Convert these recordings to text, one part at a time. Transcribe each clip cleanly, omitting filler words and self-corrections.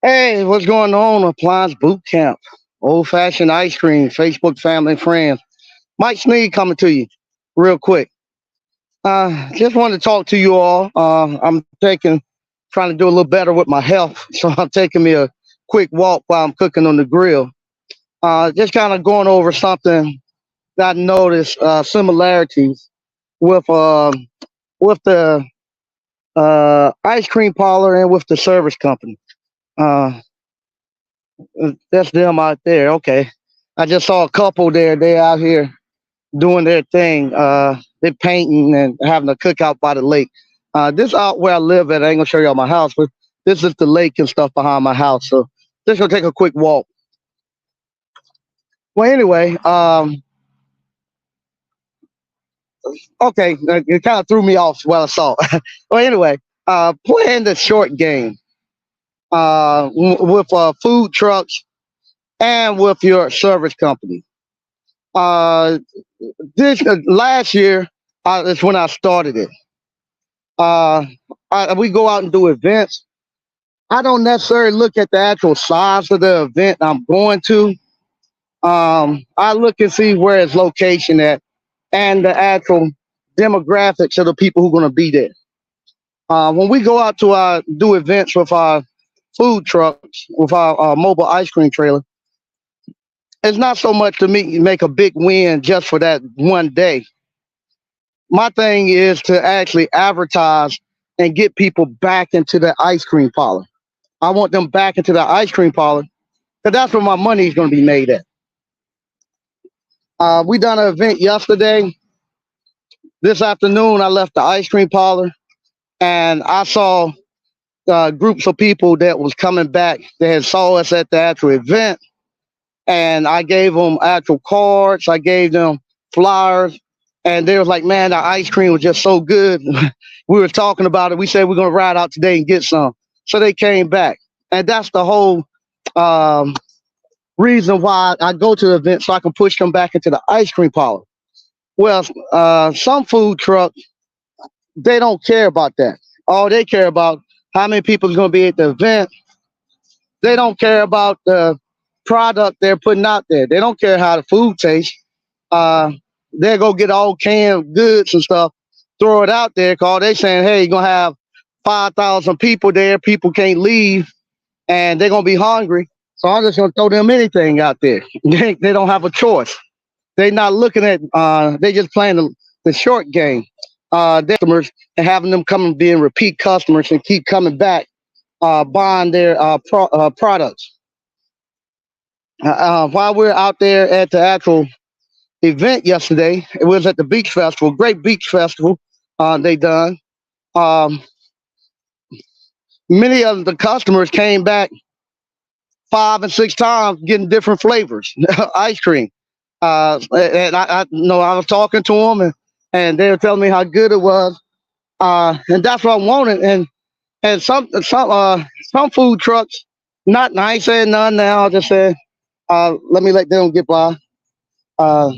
Hey, what's going on? Appliance Boot Camp, old fashioned ice cream, Facebook family and friends. Mike Sneed coming to you real quick. Just wanted to talk to you all. Trying to do a little better with my health, so I'm taking me a quick walk while I'm cooking on the grill. Just kind of going over something that I noticed similarities with with the ice cream parlor and with the service company. Uh, that's them out there. Okay. I just saw a couple there. They out here doing their thing. They're painting and having a cookout by the lake. This out where I live at. I ain't gonna show y'all my house, but this is the lake and stuff behind my house. So just gonna take a quick walk. Well, anyway, okay, it kind of threw me off what I saw. Well, anyway, playing the short game with food trucks and with your service company. Uh, this last year is when I started it. Uh, we go out and do events. I don't necessarily look at the actual size of the event I'm going to. I look and see where its location at and the actual demographics of the people who are going to be there. When we go out to do events with our food trucks, with our mobile ice cream trailer, it's not so much to make a big win just for that one day. My thing is to actually advertise and get people back into the ice cream parlor. I want them back into the ice cream parlor because that's where my money is going to be made at. We done an event yesterday. This afternoon, I left the ice cream parlor and I saw groups of people that was coming back. They had saw us at the actual event, and I gave them actual cards. I gave them flyers, and they was like, "Man, the ice cream was just so good." We were talking about it. We said we're gonna ride out today and get some. So they came back, and that's the whole um, reason why I go to the event so I can push them back into the ice cream parlor. Well, some food trucks they don't care about that. All they care about how many people is going to be at the event. They don't care about the product they're putting out there. They don't care how the food tastes. Uh, they go get all canned goods and stuff, throw it out there. Cause they saying, hey, you're gonna have 5,000 people there. People can't leave, and they're gonna be hungry. So I'm just gonna throw them anything out there. They don't have a choice. They're not looking at. They just playing the short game. Their customers and having them come and being repeat customers and keep coming back, buying their products. While we're out there at the actual event yesterday, it was at the beach festival, great beach festival. They done. Um, Many of the customers came back 5 and 6 times, getting different flavors, ice cream. And I know I was talking to them, and they were telling me how good it was. And that's what I wanted. And some food trucks, not I ain't saying none now. I just said, let me let them get by. Uh,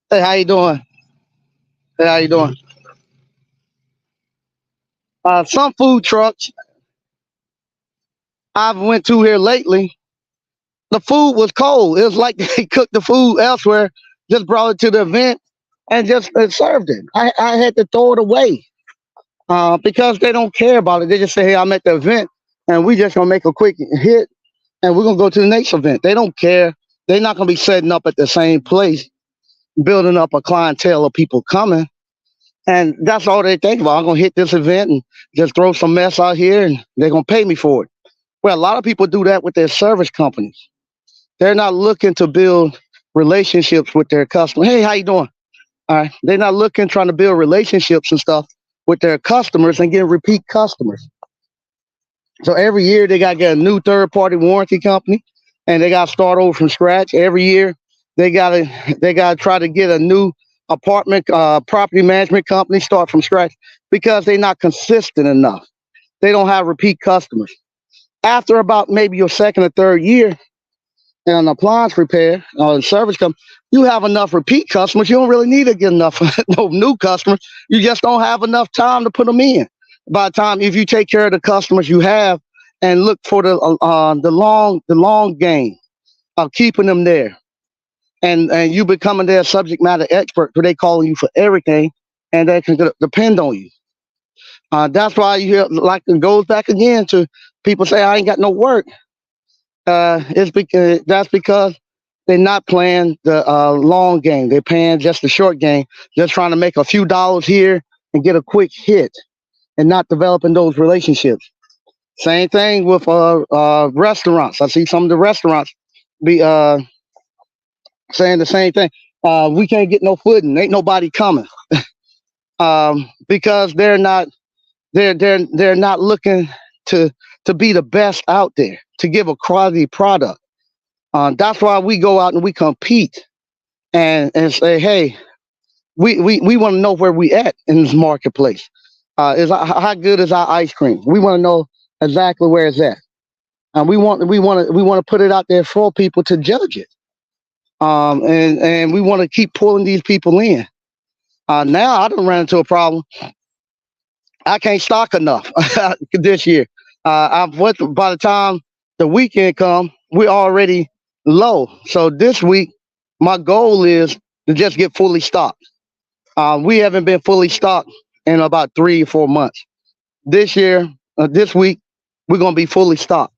hey, how you doing? Hey, how you doing? Some food trucks I've went to here lately, the food was cold. It was like they cooked the food elsewhere, just brought it to the event, and just served it. I had to throw it away because they don't care about it. They just say, "Hey, I'm at the event, and we just gonna make a quick hit, and we're gonna go to the next event." They don't care. They're not gonna be setting up at the same place, building up a clientele of people coming. And that's all they think about. I'm gonna hit this event and just throw some mess out here, and they're gonna pay me for it. Well, a lot of people do that with their service companies. They're not looking to build relationships with their customers. Hey, how you doing? All right. They're not looking trying to build relationships and stuff with their customers and get repeat customers. So every year they got to get a new third party warranty company, and they got to start over from scratch. Every year they got to try to get a new apartment property management company, start from scratch, because they're not consistent enough. They don't have repeat customers. After about maybe your second or third year in an appliance repair or service company, you have enough repeat customers. You don't really need to get enough no new customers. You just don't have enough time to put them in. By the time, if you take care of the customers you have, and look for the long game of keeping them there, and you becoming their subject matter expert, because they calling you for everything, and they can depend on you. That's why you hear, like, it goes back again to people say I ain't got no work. It's because that's because they're not playing the long game. They're playing just the short game, just trying to make a few dollars here and get a quick hit, and not developing those relationships. Same thing with restaurants. I see some of the restaurants be saying the same thing. We can't get no footing. Ain't nobody coming, because they're not looking to to be the best out there, to give a quality product. That's why we go out and we compete, and say, hey, we want to know where we at in this marketplace. How good is our ice cream? We want to know exactly where it's at, and we want to put it out there for people to judge it. And we want to keep pulling these people in. Now I done ran into a problem. I can't stock enough this year. By the time the weekend come, we're already low. So this week, my goal is to just get fully stocked. We haven't been fully stocked in about 3 or 4 months. This year, this week, we're gonna be fully stocked.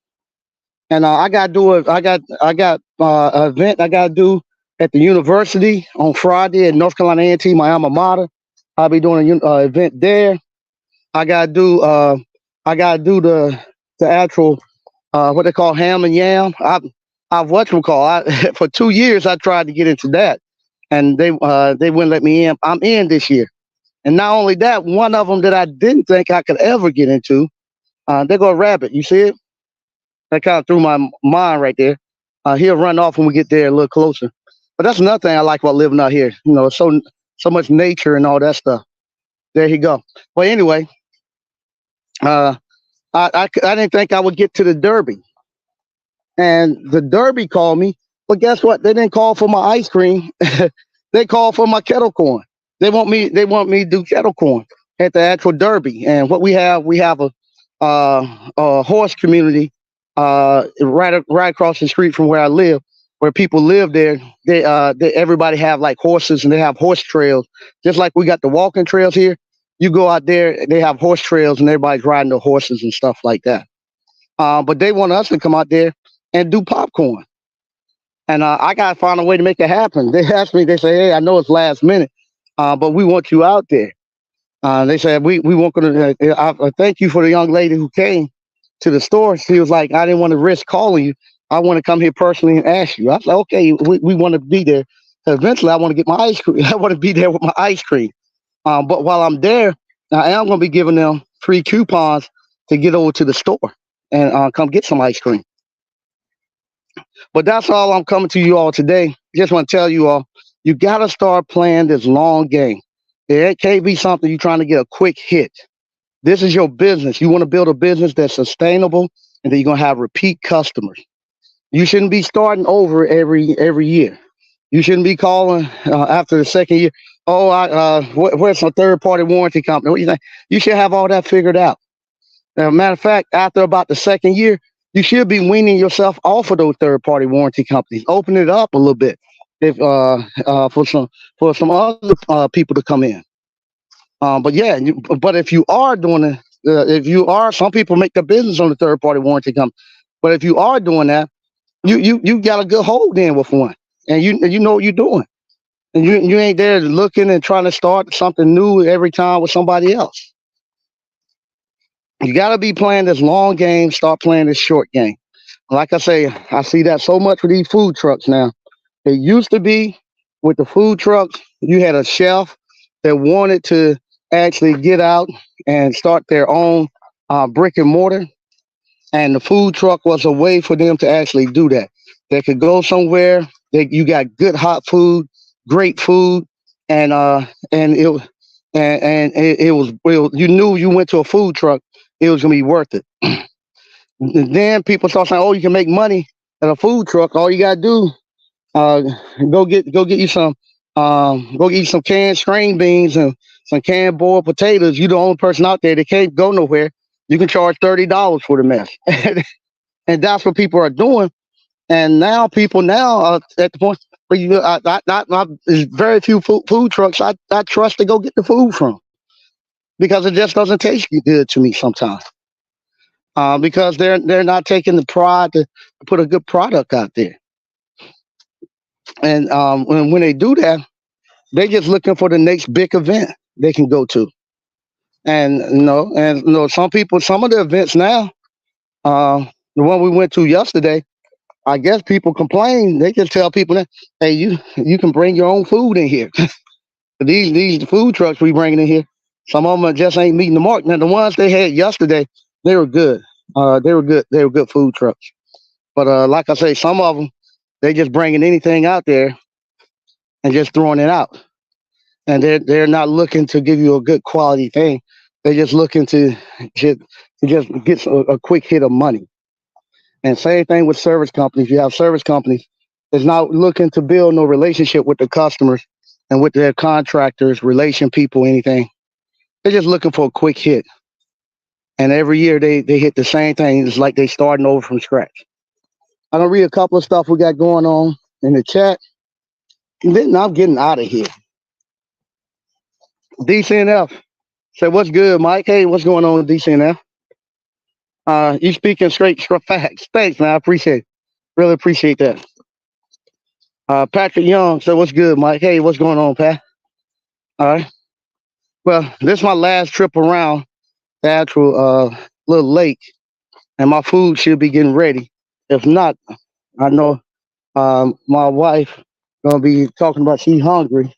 And I got to do it. I got an event I got to do at the university on Friday at North Carolina A&T, my alma mater. I'll be doing an event there. I got to do the actual what they call ham and yam. I've what you call for 2 years I tried to get into that, and they wouldn't let me in. I'm in this year, and not only that, one of them that I didn't think I could ever get into, they go rabbit. You see it? That kind of threw my mind right there. He'll run off when we get there a little closer. But that's another thing I like about living out here. So much nature and all that stuff. There he go. Well, anyway, uh, I didn't think I would get to the Derby, and the Derby called me. But guess what? They didn't call for my ice cream. They called for my kettle corn. They want me to do kettle corn at the actual Derby. And what we have a horse community right across the street from where I live, where people live there. They everybody have like horses, and they have horse trails, just like we got the walking trails here. You go out there, they have horse trails, and everybody's riding the horses and stuff like that. But they want us to come out there and do popcorn, and I gotta find a way to make it happen. They asked me, they say, hey, I know it's last minute, but we want you out there. They said we weren't gonna. I thank you for the young lady who came to the store. She was like, I didn't want to risk calling you. I want to come here personally and ask you. I was like, okay, we want to be there. Eventually, I want to get my ice cream. I want to be there with my ice cream. But while I'm there, I am going to be giving them free coupons to get over to the store and come get some ice cream. But that's all I'm coming to you all today. Just want to tell you all, you got to start playing this long game. It can't be something you're trying to get a quick hit. This is your business. You want to build a business that's sustainable, and then you're going to have repeat customers. You shouldn't be starting over every year. You shouldn't be calling after the second year. Oh, where's some third party warranty company? What do you think? You should have all that figured out. Matter of fact, after about the second year, you should be weaning yourself off of those third party warranty companies. Open it up a little bit, if for some other people to come in. But yeah, but if you are doing it, if you are, some people make their business on the third party warranty company. But if you are doing that, you got a good hold in with one, and you know what you're doing, and you ain't there looking and trying to start something new every time with somebody else. You got to be playing this long game. Start playing this short game. Like I say, I see that so much with these food trucks now. It used to be with the food trucks, you had a chef that wanted to actually get out and start their own brick and mortar, and the food truck was a way for them to actually do that. They could go somewhere. You got good hot food, great food, and you knew you went to a food truck, it was gonna be worth it. And then people start saying, "Oh, you can make money at a food truck. All you gotta do, uh, go get you some, go get you some canned string beans and some canned boiled potatoes. You the only person out there that can't go nowhere. You can charge $30 for the mess, and that's what people are doing. And now people now are at the point where there's very few food trucks I trust to go get the food from because it just doesn't taste good to me sometimes. Because they're not taking the pride to put a good product out there. And when they do that, they just looking for the next big event they can go to. And some people, some of the events now, the one we went to yesterday, I guess people complain. They just tell people that, hey, you can bring your own food in here. These food trucks we bringing in here, some of them just ain't meeting the mark. Now the ones they had yesterday, they were good. They were good. They were good food trucks. But like I say, some of them they just bringing anything out there and just throwing it out, and they're not looking to give you a good quality thing. They're just looking to just get a quick hit of money. And same thing with service companies. You have service companies that's not looking to build no relationship with the customers and with their contractors, relation people, anything. They're just looking for a quick hit. And every year they hit the same thing. It's like they starting over from scratch. I'm gonna read a couple of stuff we got going on in the chat. And then I'm getting out of here. DCNF say, what's good, Mike? Hey, what's going on with DCNF? You speaking straight facts. Thanks, man. I appreciate it. Really appreciate that. Patrick Young said, what's good, Mike? Hey, what's going on, Pat? All right. Well, this is my last trip around the actual little lake, and my food should be getting ready. If not, I know my wife gonna be talking about she's hungry,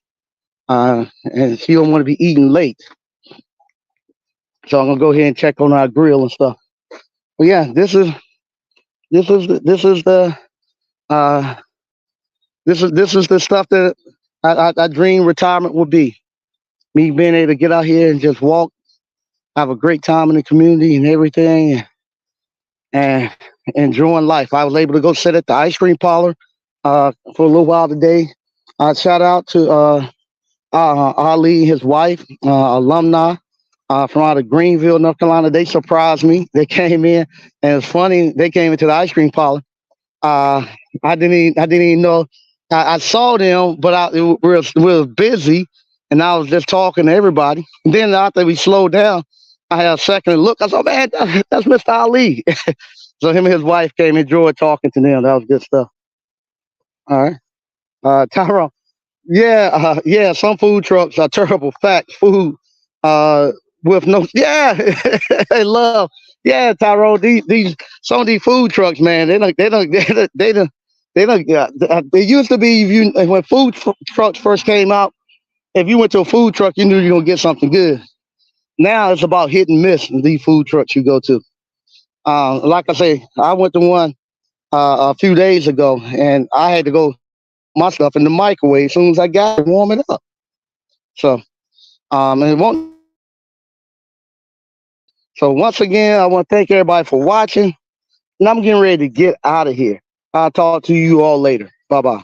and she don't want to be eating late. So I'm gonna go ahead and check on our grill and stuff. But yeah, uh this is the stuff that I dream retirement would be. Me being able to get out here and just walk, have a great time in the community and everything, and enjoying life. I was able to go sit at the ice cream parlor for a little while today. Shout out to Ali and his wife, alumni from out of Greenville, North Carolina. They surprised me. They came in, and it's funny. They came into the ice cream parlor. I didn't even know. I saw them, but we were busy, and I was just talking to everybody. And then after we slowed down, I had a second look. I said, man, that's Mr. Ali. So him and his wife came, enjoyed talking to them. That was good stuff. All right. Tyrone. Yeah, yeah, some food trucks are terrible fat food with no, yeah, they love, yeah, Tyrone, these, some of these food trucks, man, they used to be, if when trucks first came out, if you went to a food truck, you knew you were going to get something good. Now it's about hit and miss in these food trucks you go to. Like I say, I went to one a few days ago, and I had to go my stuff in the microwave as soon as I got it, warm it up. So, and it won't. So once again, I want to thank everybody for watching, and I'm getting ready to get out of here. I'll talk to you all later. Bye bye.